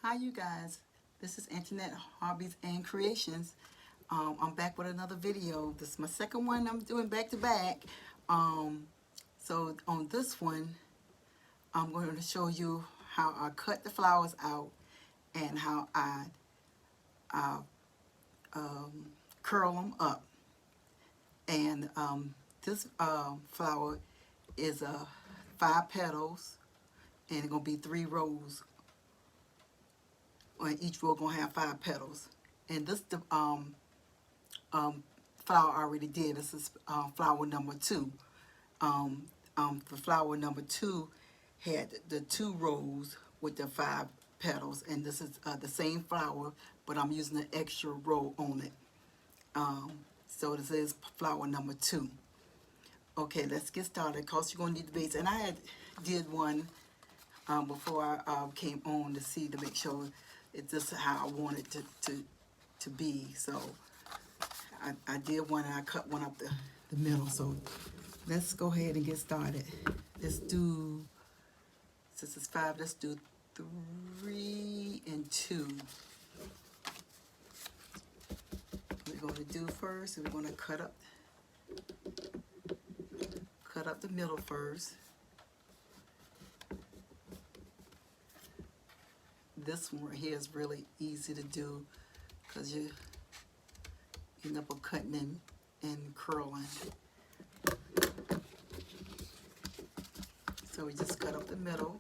Hi you guys, this is Antoinette Hobbies and Creations. I'm back with another video. This is my second one I'm doing back to back. So on this one, I'm going to show you how I cut the flowers out and how I curl them up. And this flower is 5 petals, and it's going to be 3 rows. And each row gonna have 5 petals. And this flower I already did. This is flower number 2. The flower number 2 had the 2 rows with the 5 petals, and this is the same flower, but I'm using an extra row on it. So this is flower number 2. Okay, let's get started. Cause you're gonna need the base, and I did one before I came on to see to make sure it's just how I want it to be. So I did one and I cut one up the middle. So let's go ahead and get started. Let's do, since it's 5, let's do 3 and 2. What we're going to do first is we're going to cut up the middle first. This one right here is really easy to do because you end up cutting and curling. So we just cut up the middle.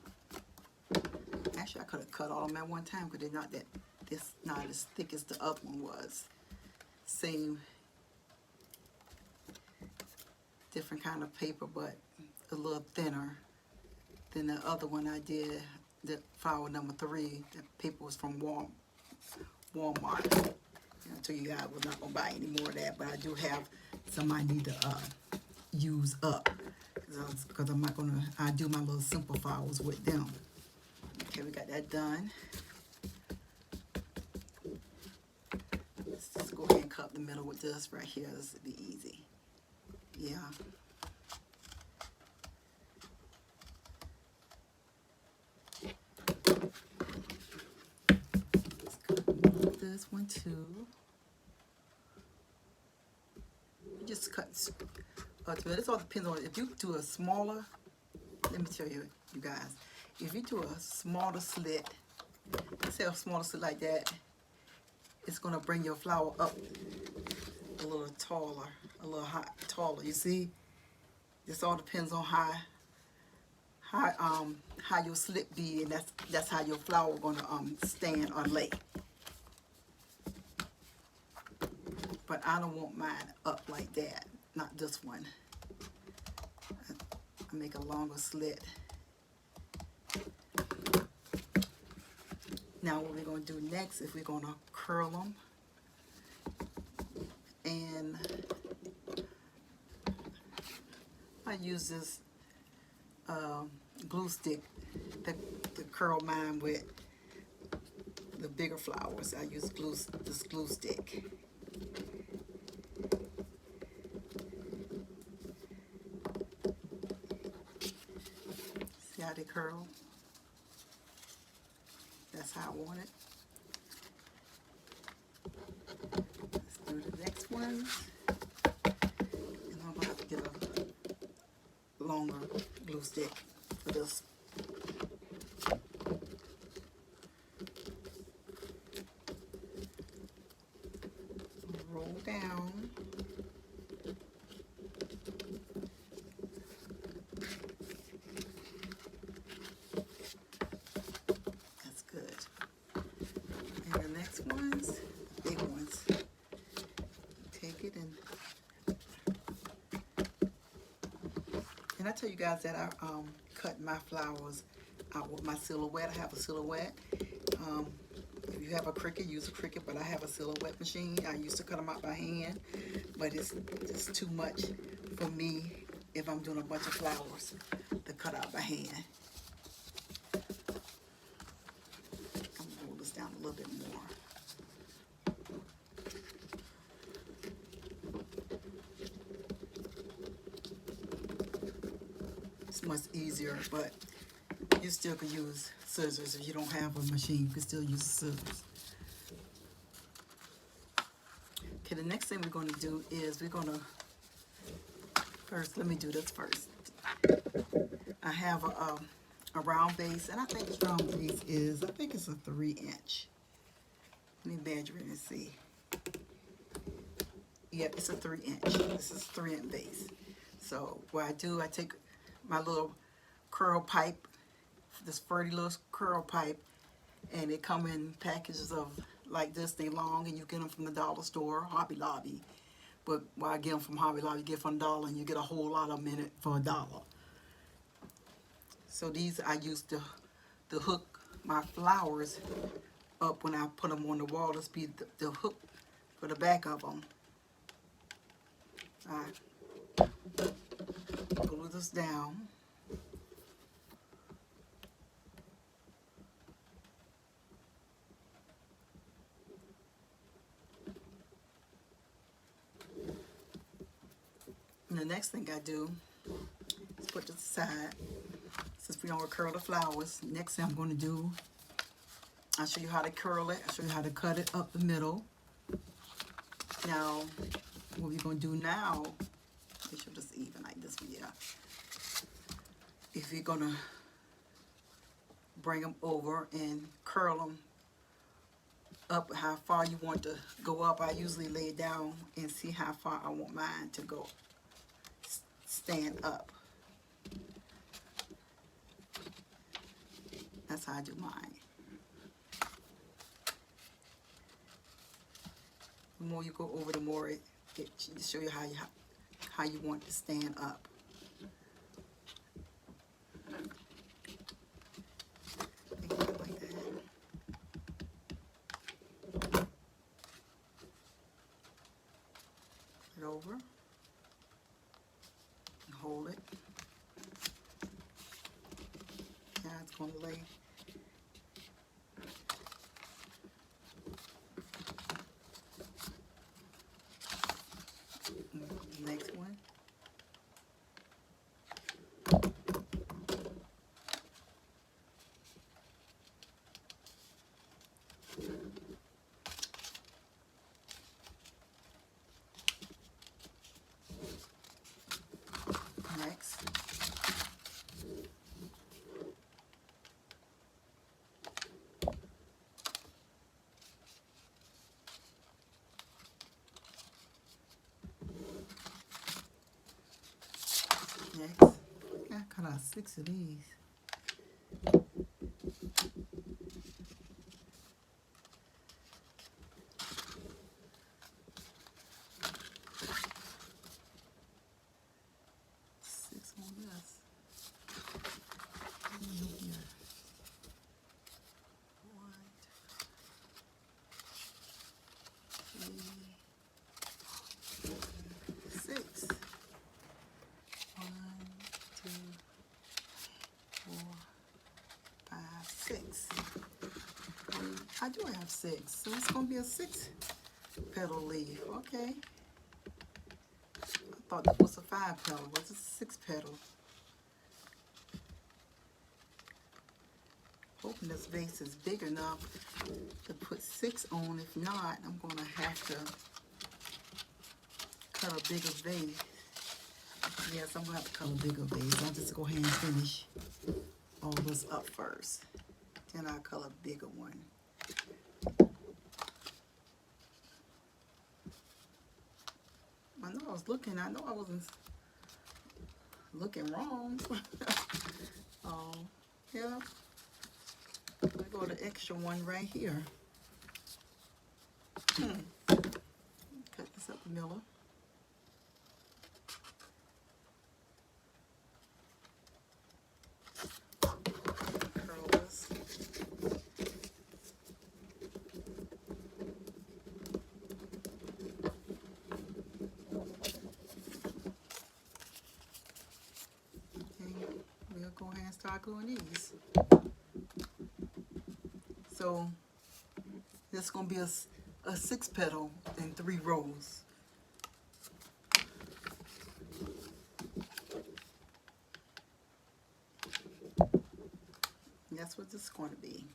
Actually, I could have cut all of them at one time because they're not as thick as the other one was. Same, different kind of paper, but a little thinner than the other one I did. The flower number 3, the paper was from Walmart. I told you guys I was not gonna buy any more of that, but I do have some I need to use up because I'm not gonna. I do my little simple flowers with them. Okay, we got that done. Let's just go ahead and cut the middle with this right here. This will be easy. Yeah. This one too. You just cut. This all depends on if you do a smaller. Let me tell you, you guys, if you do a smaller slit, say a smaller slit like that, it's gonna bring your flower up a little taller, a little taller. You see, this all depends on how your slit be, and that's how your flower gonna stand or lay. But I don't want mine up like that, not this one. I make a longer slit. Now what we're going to do next is we're going to curl them. And I use this glue stick to curl mine with the bigger flowers. I use this glue stick. See how they curl? That's how I want it. Let's do the next one. And I'm going to have to get a longer glue stick for this. Roll down. Ones, big ones. Take it and I tell you guys that I cut my flowers out with my silhouette. I have a silhouette. If you have a Cricut, use a Cricut, but I have a silhouette machine. I used to cut them out by hand, but it's just too much for me if I'm doing a bunch of flowers to cut out by hand. I'm gonna hold this down a little bit more. Much easier, but you still could use scissors. If you don't have a machine, you can still use scissors. Okay, the next thing we're going to do is we're going to, first, let me do this first. I have a round base, and I think this round base is, I think it's a 3-inch. Let me measure it and see. Yep, it's a 3-inch. This is a 3-inch base. So what I do, I take my little curl pipe, this 30 little curl pipe, and they come in packages of like this. They long, and you get them from the dollar store, Hobby Lobby. But why I get them from Hobby Lobby, you get from $1, and you get a whole lot of them in it for $1. So these I use to hook my flowers up when I put them on the wall. This be the hook for the back of them. I glue this down. And the next thing I do is put this aside. Since we don't curl the flowers, next thing I'm going to do, I'll show you how to curl it. I'll show you how to cut it up the middle. Now, what we're going to do now, make sure this even like this, yeah. If you're going to bring them over and curl them up how far you want to go up, I usually lay it down and see how far I want mine to go. Stand up. That's how I do mine. The more you go over, the more it show you how you want to stand up. Make it like that. Put it over and hold it. Now it's going to lay. Next one. Next. Next. I cut out 6 of these. I do have 6, so it's going to be a 6-petal leaf. Okay. I thought that was a 5-petal, but it's a 6-petal. Hoping this vase is big enough to put 6 on. If not, I'm going to have to cut a bigger vase. Yes, I'm going to have to cut a bigger vase. I'll just go ahead and finish all this up first. Then I'll cut a bigger one. I know I was looking. I know I wasn't looking wrong. Yeah. I go to the extra one right here. Cut this up the middle. Curl this. We'll go ahead and start gluing these. So this is going to be a 6-petal in 3 rows. going to be.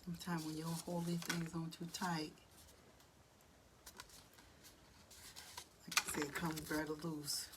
Sometimes when you don't hold these things on too tight, like I said, it comes very loose.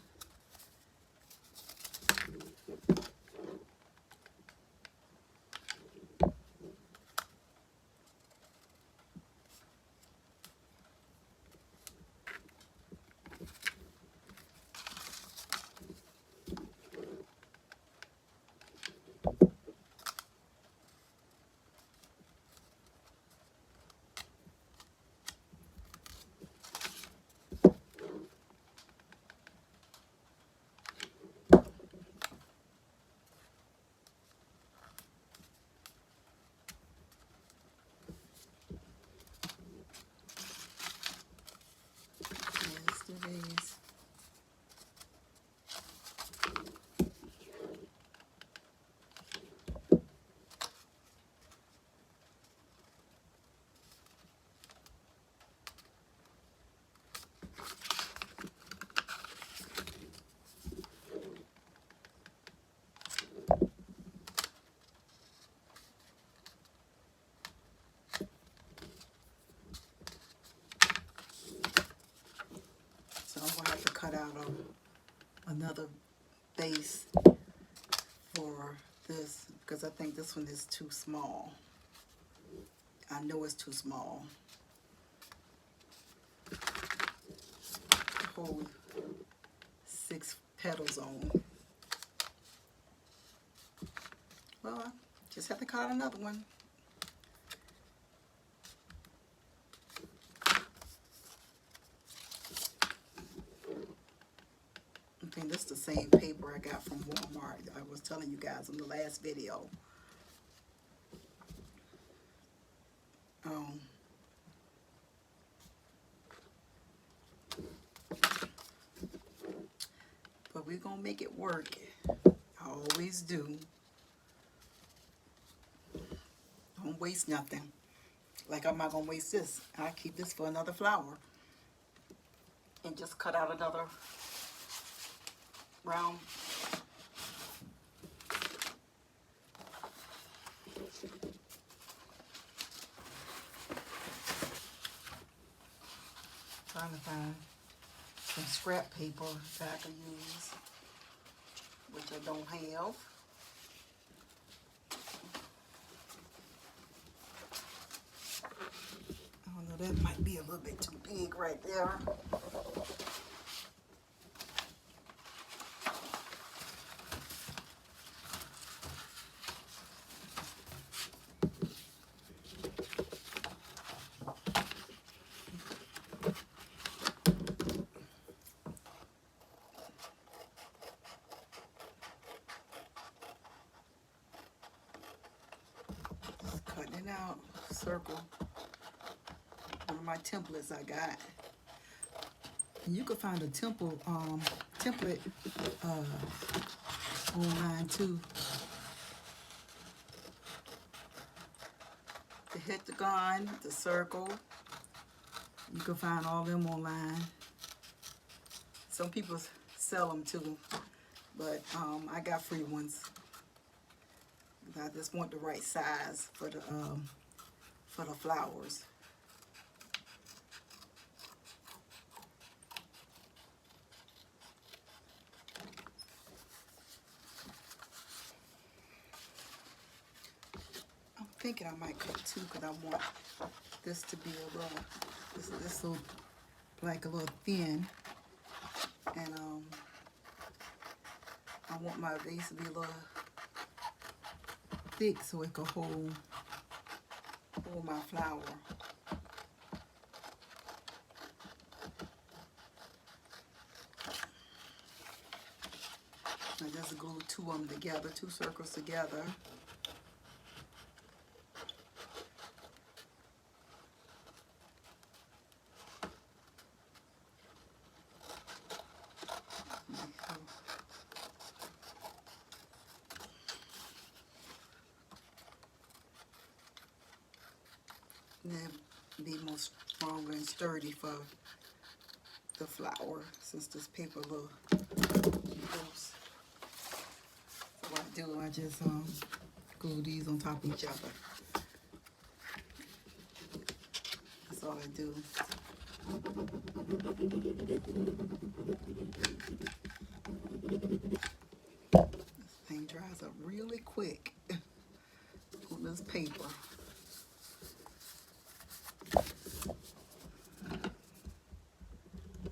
Let's do these. So I'm going to have to cut out another base for this because I think this one is too small. I know it's too small. Hold 6 petals on. Well, I just have to cut out another one. I think this is the same paper I got from Walmart. I was telling you guys in the last video. But we're going to make it work. I always do. Don't waste nothing. Like I'm not going to waste this. I'll keep this for another flower. And just cut out another round. Trying to find some scrap paper that I can use, which I don't have. I don't know, that might be a little bit too big right there. Just cutting it out, circle. One of my templates I got. And you can find a template online too. The hexagon, the circle, you can find all them online. Some people sell them too, but I got free ones. I just want the right size for the flowers. I'm thinking I might cut 2 because I want this to be a little, this little, like a little thin, and I want my vase to be a little thick so it can hold my flower. I just glue 2 of them together, 2 circles together. then be more stronger and sturdy for the flower, since this paper a little loose. So what I do, I just glue these on top of each other. That's all I do. This thing dries up really quick on this paper.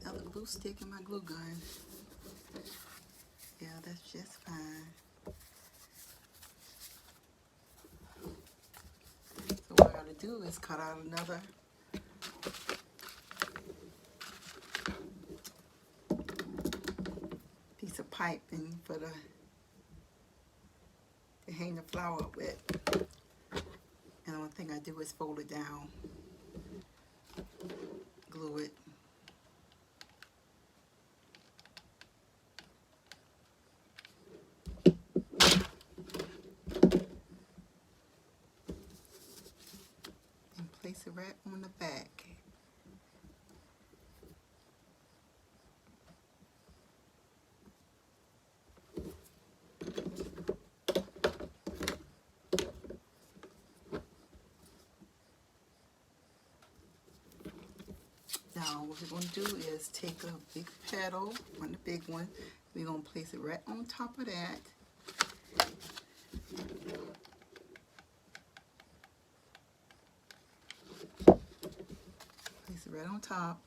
Another glue stick in my glue gun. Yeah, that's just fine. So what I gotta do is cut out another piece of piping for to hang the flower up with. And the only thing I do is fold it down, glue it. And place it right on the back. Now what we're going to do is take a big petal, the big one, we're going to place it right on top of that. Place it right on top.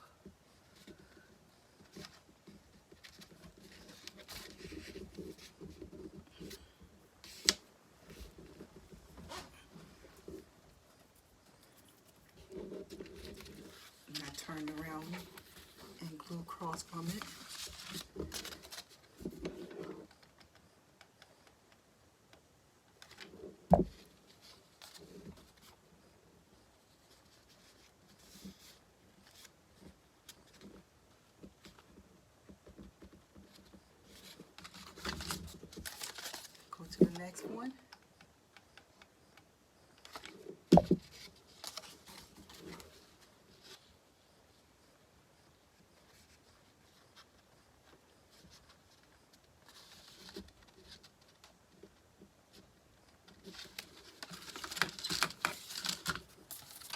And I turn around and glue across from it. Go to the next one.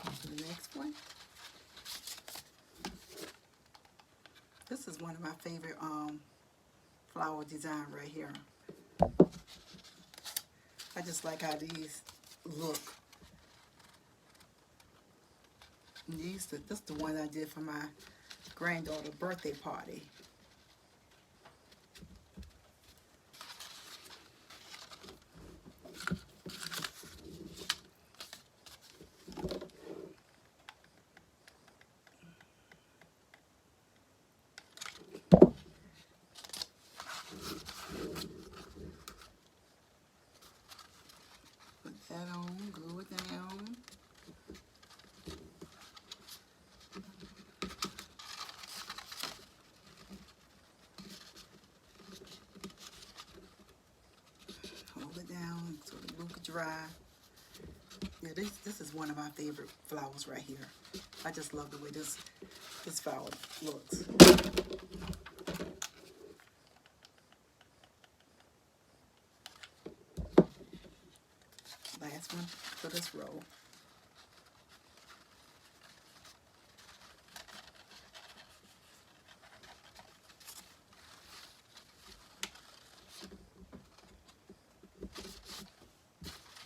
Go to the next one. This is one of my favorite flower design right here. I just like how these look. And this is the one I did for my granddaughter's birthday party. Put that on, glue it down. Hold it down so the glue can dry. Yeah, this is one of my favorite flowers right here. I just love the way this flower looks. Last one for this row.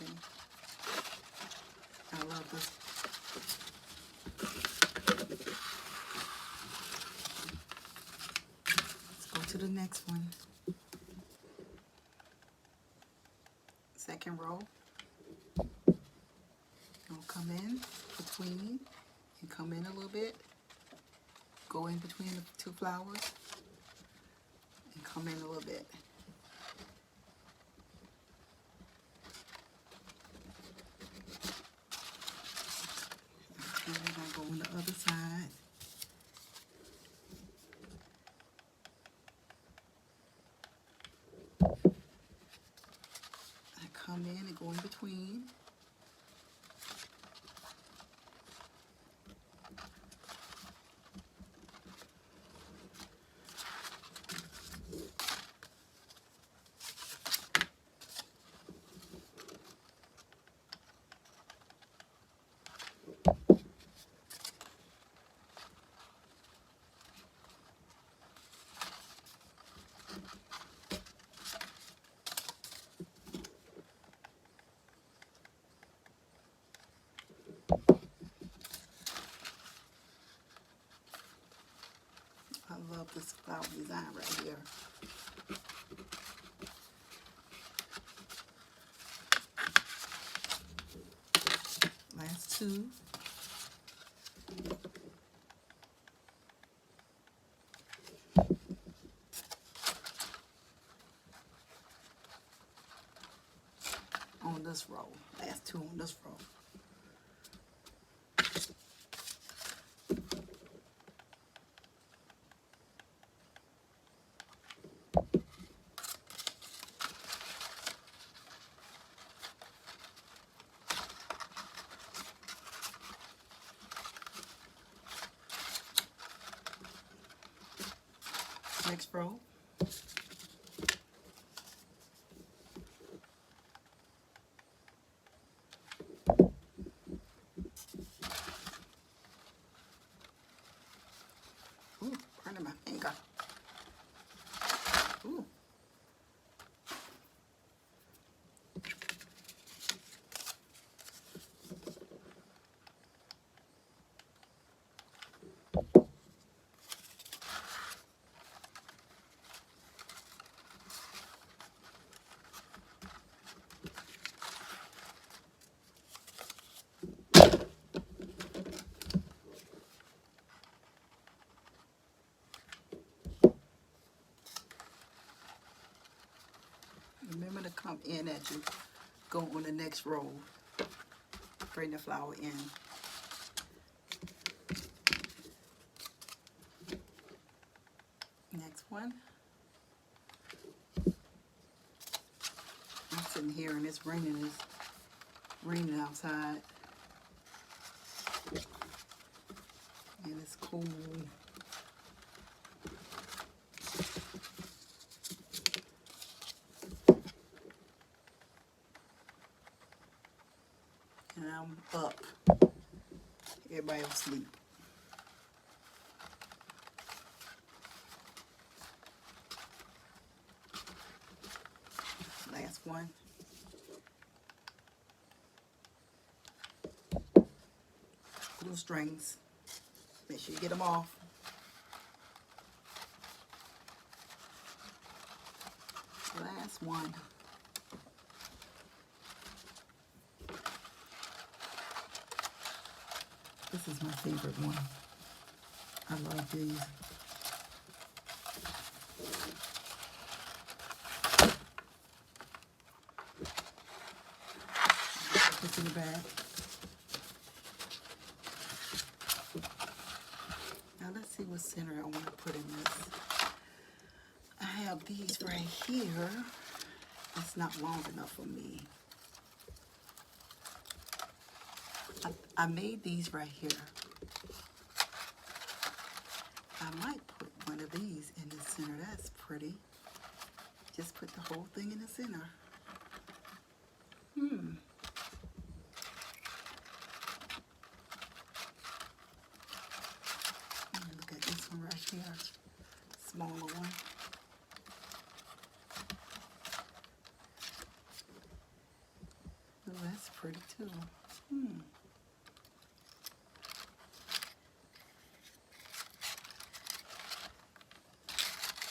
Okay. I love this. Let's go to the next one. Second row. I'll come in between and come in a little bit. Go in between the two flowers and come in a little bit. And then I go on the other side. I come in and go in between. flower design right here. Last two. On this row. Last two on this row. Next row. Ooh, burning my finger. Ooh. Remember to come in as you go on the next row. Bring the flower in. Next one. I'm sitting here and it's raining. It's raining outside. And it's cool. And I'm up. Everybody else sleep. Last one. Blue strings. Make sure you get them off. Last one. This is my favorite one. I love these. Put in the bag. Now let's see what center I want to put in this. I have these right here. It's not long enough for me. I made these right here. I might put one of these in the center. That's pretty. Just put the whole thing in the center. Look at this one right here. Smaller one. Oh, that's pretty too.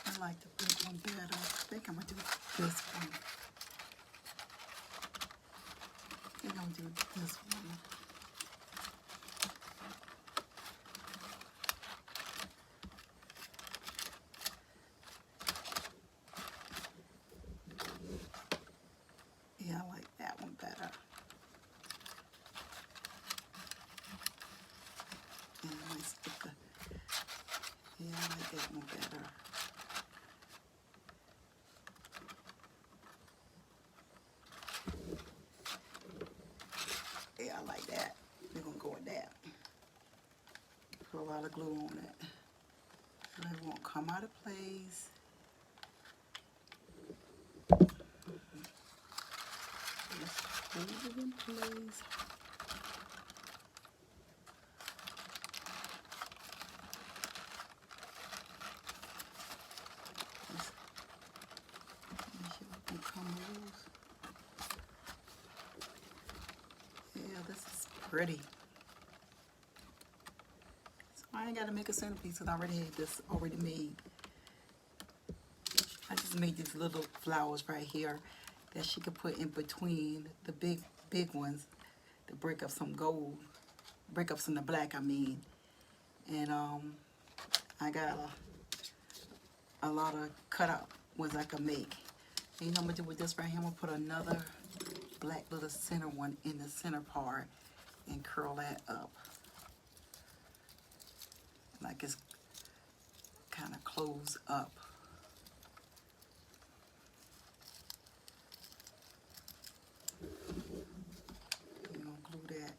I like the big one better. I think I'm going to do this one. I think I'm going to do this one. Yeah, I like that one better. And I might stick the, yeah, I like that one better. Yeah, I like that. We're going to go with that. Put a lot of glue on it. So it won't come out of place. Just hold it in place. Yeah, this is pretty. So I ain't got to make a centerpiece because I already had this already made. I just made these little flowers right here that she could put in between the big ones to break up some gold, break up some of the black, I mean. And I got a lot of cutout ones I can make. And you know what I'm gonna do with this right here? I'm gonna put another black little center one in the center part and curl that up. Like it's kind of closed up. You're gonna glue that.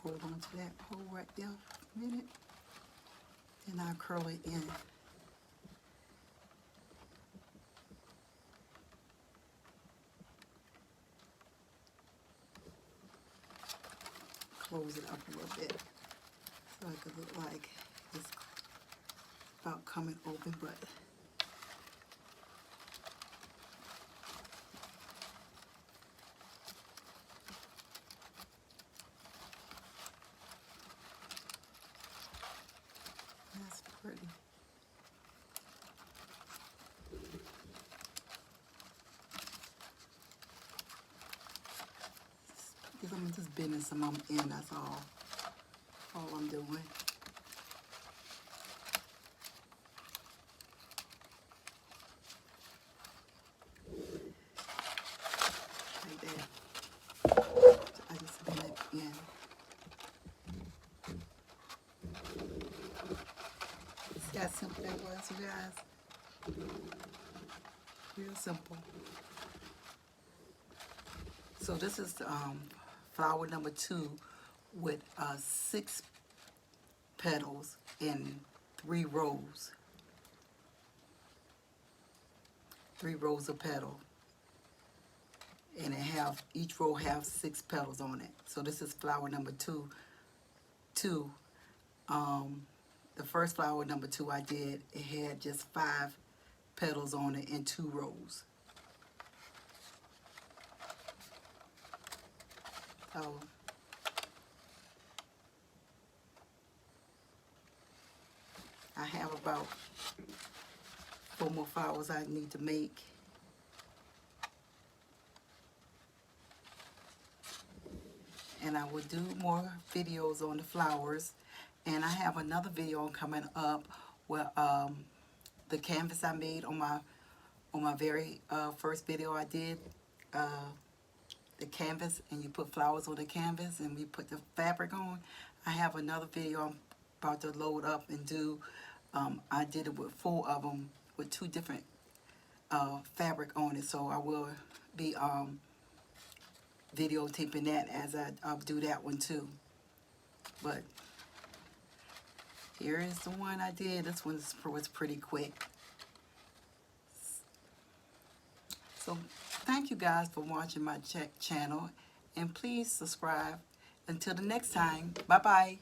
Hold on to that pole right there for a minute. Then I'll curl it in. Close it up a little bit so it could look like it's about coming open, but that's pretty. Because I'm just bending some of them in, that's all I'm doing. Like that. I just bend it in. See how simple that was, you guys? Real simple. So this is flower number 2 with 6 petals in 3 rows. 3 rows of petal. And each row have 6 petals on it. So this is flower number 2. The first flower number 2 I did, it had just 5 petals on it in 2 rows. So I have about 4 more flowers I need to make. And I will do more videos on the flowers. And I have another video coming up where the canvas I made on my very first video I did, the canvas, and you put flowers on the canvas and we put the fabric on. I have another video I'm about to load up and do. I did it with 4 of them with 2 different fabric on it, so I will be videotaping that as I'll do that one too. But here is the one I did. This one was pretty quick. So thank you guys for watching my channel, and please subscribe. Until the next time, bye bye.